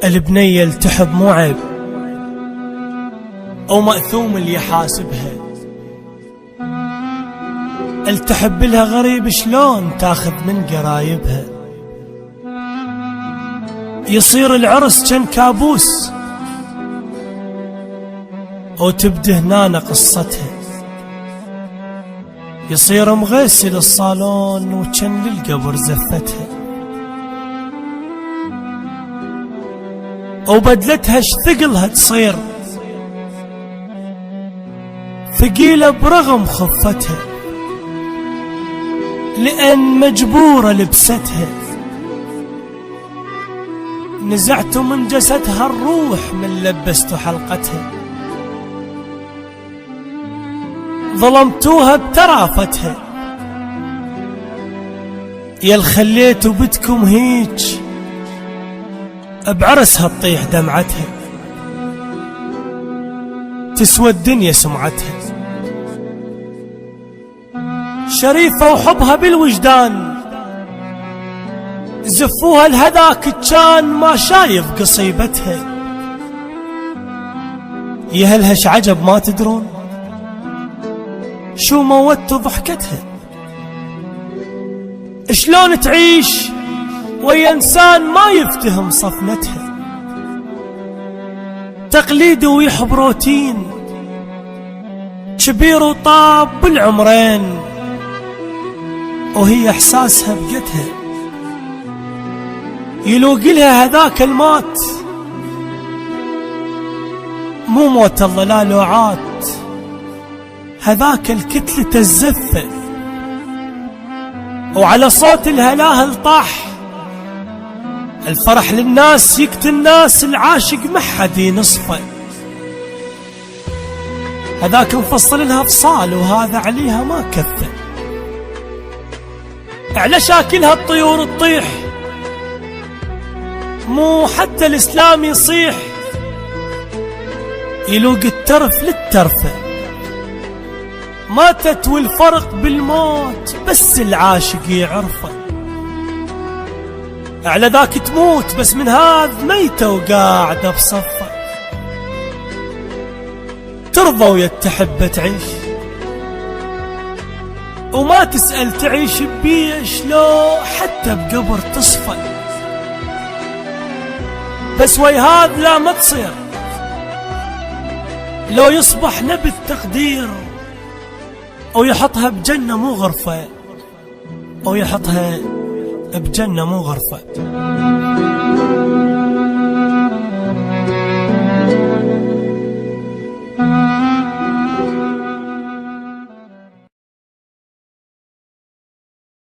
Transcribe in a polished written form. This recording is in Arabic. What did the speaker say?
البنية اللي تحب مو عيب، أو مأثوم اللي يحاسبها. اللي تحب لها غريب شلون تاخذ من قرايبها. يصير العرس كان كابوس، أو تبدأ هنا قصتها. يصير مغسل الصالون وكان للقبر زفتها، أو بدلتها شثقلها تصير ثقيلة برغم خفتها، لأن مجبورة لبستها. نزعت من جسدها الروح من لبست حلقتها، ظلمتوها بترافتها. يا الخليتوا بدكم هيج بعرسها تطيح دمعتها، تسوى الدنيا سمعتها. شريفة وحبها بالوجدان، زفوها لهذاك كان ما شايف قصيبتها. يهلهش عجب ما تدرون شو موت ضحكتها. شلون تعيش ويا انسان ما يفتهم صفنتها. تقليد ويحب روتين كبير وطاب بالعمرين، وهي احساسها بقتها. يلوقي لها هذاك الموت، مو موت الله لا لوعات. هذاك الكتلة الزفة، وعلى صوت الهلاهل طاح. الفرح للناس يقتل الناس، العاشق ما حد ينصفه. هذاك مفصل لها فصال، وهذا عليها ما كفه. على شاكلها الطيور تطيح، مو حتى الإسلام يصيح. يلوق الترف للترفة، ماتت والفرق بالموت بس العاشق يعرفه. على ذاك تموت بس من هذا ميتة وقاعدة بصفه. ترضى ويا تحب تعيش، وما تسأل تعيش بيش لو حتى بقبر تصفى. بس وي هذا لا ما تصير، لو يصبح نبي التقدير، أو يحطها بجنة مو غرفة، أو يحطها بجنة مو غرفة.